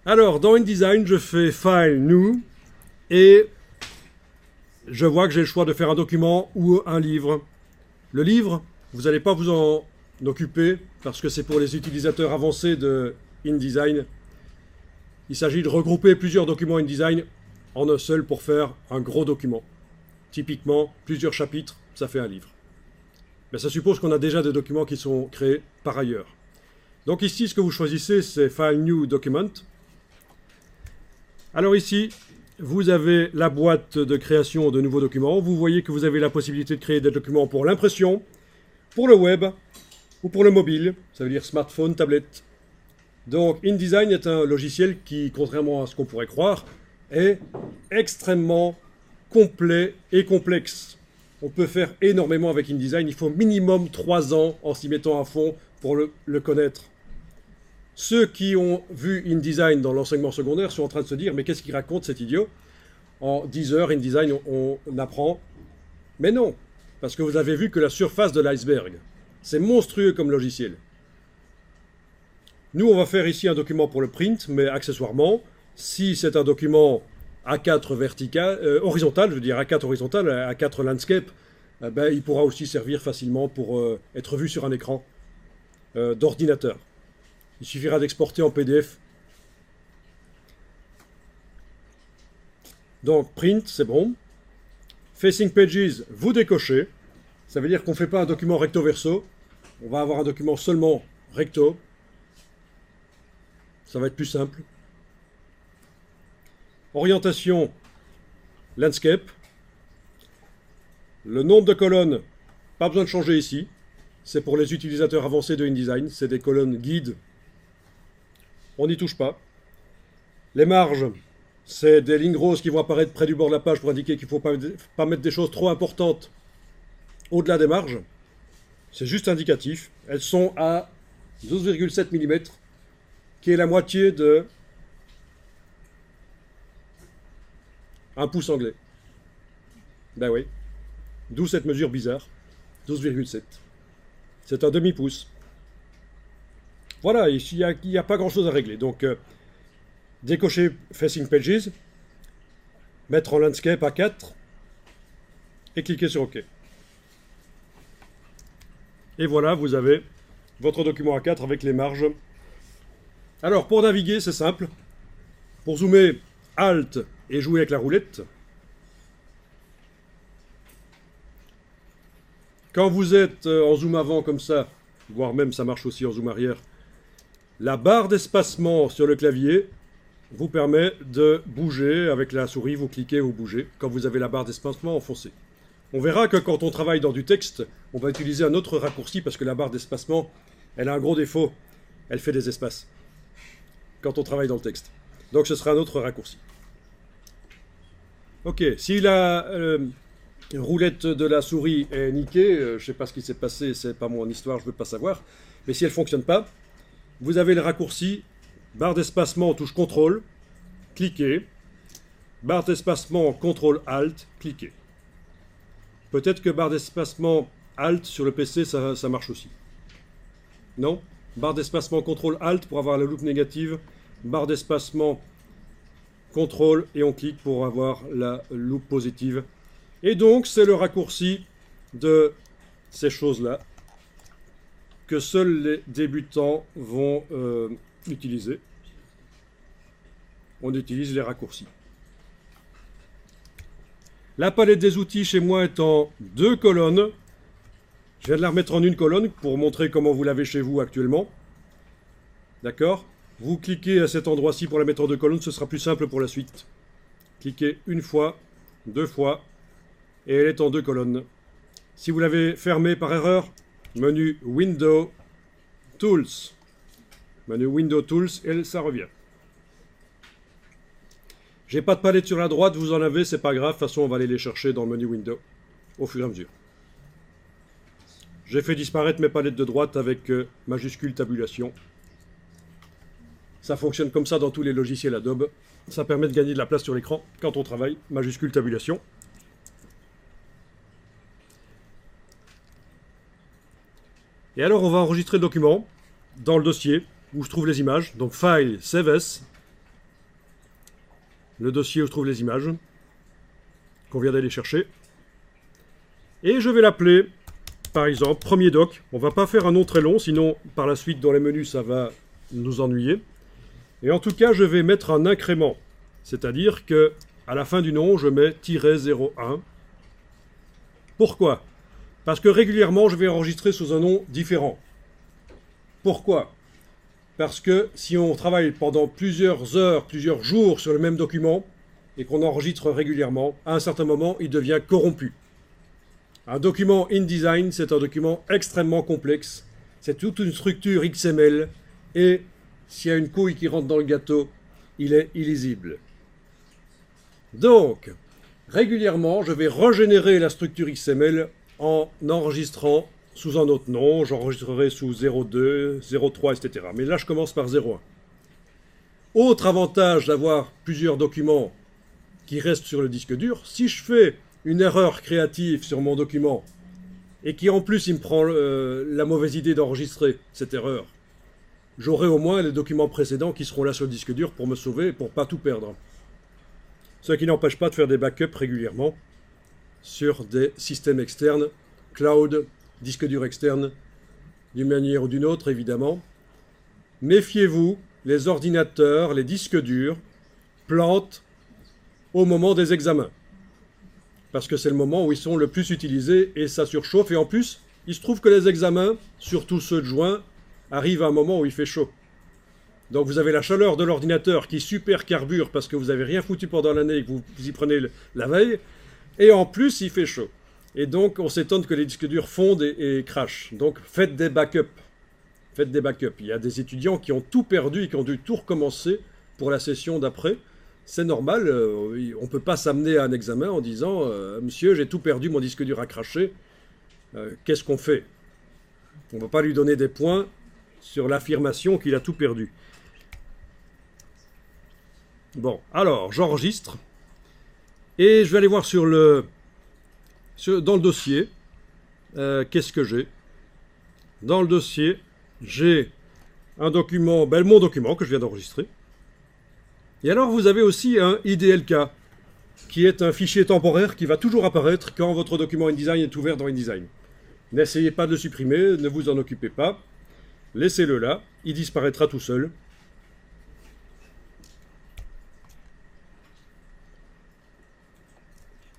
Alors, dans InDesign, je fais File, New, et je vois que j'ai le choix de faire un document ou un livre. Le livre, vous n'allez pas vous en occuper, parce que c'est pour les utilisateurs avancés de InDesign. Il s'agit de regrouper plusieurs documents InDesign en un seul pour faire un gros document. Typiquement, plusieurs chapitres, ça fait un livre. Mais ça suppose qu'on a déjà des documents qui sont créés par ailleurs. Donc ici, ce que vous choisissez, c'est File New Document. Alors ici, vous avez la boîte de création de nouveaux documents. Vous voyez que vous avez la possibilité de créer des documents pour l'impression, pour le web ou pour le mobile, ça veut dire smartphone, tablette. Donc InDesign est un logiciel qui, contrairement à ce qu'on pourrait croire, est extrêmement complet et complexe. On peut faire énormément avec InDesign. Il faut minimum 3 ans en s'y mettant à fond pour le connaître. Ceux qui ont vu InDesign dans l'enseignement secondaire sont en train de se dire « Mais qu'est-ce qu'il raconte cet idiot ?» En 10 heures, InDesign, on apprend. Mais non, parce que vous avez vu que la surface de l'iceberg, c'est monstrueux comme logiciel. Nous, on va faire ici un document pour le print, mais accessoirement, si c'est un document A4 vertical, horizontal, je veux dire A4 horizontal, A4 landscape, ben, il pourra aussi servir facilement pour être vu sur un écran d'ordinateur. Il suffira d'exporter en PDF. Donc, print, c'est bon. Facing pages, vous décochez. Ça veut dire qu'on ne fait pas un document recto-verso. On va avoir un document seulement recto. Ça va être plus simple. Orientation, landscape. Le nombre de colonnes, pas besoin de changer ici. C'est pour les utilisateurs avancés de InDesign. C'est des colonnes guides. On n'y touche pas. Les marges, c'est des lignes grosses qui vont apparaître près du bord de la page pour indiquer qu'il ne faut pas mettre des choses trop importantes au-delà des marges. C'est juste indicatif. Elles sont à 12,7 mm, qui est la moitié de un pouce anglais. Ben oui. D'où cette mesure bizarre. 12,7. C'est un demi-pouce. Voilà, ici, il n'y a pas grand-chose à régler. Donc, décocher Facing Pages, mettre en landscape à 4 et cliquer sur OK. Et voilà, vous avez votre document A4 avec les marges. Alors, pour naviguer, c'est simple. Pour zoomer, Alt et jouer avec la roulette. Quand vous êtes en zoom avant comme ça, voire même ça marche aussi en zoom arrière, la barre d'espacement sur le clavier vous permet de bouger avec la souris, vous cliquez, vous bougez, quand vous avez la barre d'espacement enfoncée. On verra que quand on travaille dans du texte, on va utiliser un autre raccourci parce que la barre d'espacement, elle a un gros défaut, elle fait des espaces quand on travaille dans le texte. Donc ce sera un autre raccourci. Ok, si la roulette de la souris est niquée, je ne sais pas ce qui s'est passé, c'est pas mon histoire, je ne veux pas savoir, mais si elle ne fonctionne pas, vous avez le raccourci, barre d'espacement, touche CTRL, cliquez, barre d'espacement, CTRL ALT, cliquez. Peut-être que barre d'espacement ALT sur le PC, ça marche aussi. Non? Barre d'espacement CTRL ALT pour avoir la loupe négative, barre d'espacement CTRL et on clique pour avoir la loupe positive. Et donc, c'est le raccourci de ces choses-là que seuls les débutants vont utiliser. On utilise les raccourcis. La palette des outils chez moi est en 2 colonnes. Je viens de la remettre en 1 colonne pour montrer comment vous l'avez chez vous actuellement. D'accord? Vous cliquez à cet endroit-ci pour la mettre en 2 colonnes, ce sera plus simple pour la suite. Cliquez 1 fois, 2 fois, et elle est en 2 colonnes. Si vous l'avez fermée par erreur, menu Window, Tools. Menu Window Tools, et ça revient. J'ai pas de palette sur la droite, vous en avez, c'est pas grave. De toute façon, on va aller les chercher dans le menu Window, au fur et à mesure. J'ai fait disparaître mes palettes de droite avec majuscule tabulation. Ça fonctionne comme ça dans tous les logiciels Adobe. Ça permet de gagner de la place sur l'écran quand on travaille, majuscule tabulation. Et alors, on va enregistrer le document dans le dossier où se trouvent les images. Donc, File, Save As. le dossier où se trouvent les images qu'on vient d'aller chercher. Et je vais l'appeler, par exemple, premier doc. On ne va pas faire un nom très long, sinon par la suite dans les menus ça va nous ennuyer. Et en tout cas, je vais mettre un incrément. C'est-à-dire que à la fin du nom, je mets -01. Pourquoi? Parce que régulièrement, je vais enregistrer sous un nom différent. Pourquoi? Parce que si on travaille pendant plusieurs heures, plusieurs jours sur le même document, et qu'on enregistre régulièrement, à un certain moment, il devient corrompu. Un document InDesign, c'est un document extrêmement complexe. C'est toute une structure XML, et s'il y a une couille qui rentre dans le gâteau, il est illisible. Donc, régulièrement, je vais régénérer la structure XML en enregistrant sous un autre nom. J'enregistrerai sous 02, 03, etc. Mais là, je commence par 01. Autre avantage d'avoir plusieurs documents qui restent sur le disque dur, si je fais une erreur créative sur mon document et qui en plus il me prend la mauvaise idée d'enregistrer cette erreur, j'aurai au moins les documents précédents qui seront là sur le disque dur pour me sauver et pour ne pas tout perdre. Ce qui n'empêche pas de faire des backups régulièrement sur des systèmes externes, cloud, disque dur externe, d'une manière ou d'une autre évidemment. Méfiez-vous, les ordinateurs, les disques durs plantent au moment des examens. Parce que c'est le moment où ils sont le plus utilisés et ça surchauffe. Et en plus, il se trouve que les examens, surtout ceux de juin, arrivent à un moment où il fait chaud. Donc vous avez la chaleur de l'ordinateur qui super carbure parce que vous n'avez rien foutu pendant l'année et que vous y prenez la veille. Et en plus, il fait chaud. Et donc, on s'étonne que les disques durs fondent et crachent. Donc, faites des backups. Faites des backups. Il y a des étudiants qui ont tout perdu et qui ont dû tout recommencer pour la session d'après. C'est normal. On ne peut pas s'amener à un examen en disant « Monsieur, j'ai tout perdu, mon disque dur a craché. Qu'est-ce qu'on fait ?» On ne va pas lui donner des points sur l'affirmation qu'il a tout perdu. Bon, alors, j'enregistre. Et je vais aller voir dans le dossier. Qu'est-ce que j'ai? Dans le dossier, j'ai un document, mon document que je viens d'enregistrer. Et alors, vous avez aussi un IDLK, qui est un fichier temporaire qui va toujours apparaître quand votre document InDesign est ouvert dans InDesign. N'essayez pas de le supprimer, ne vous en occupez pas. Laissez-le là, il disparaîtra tout seul.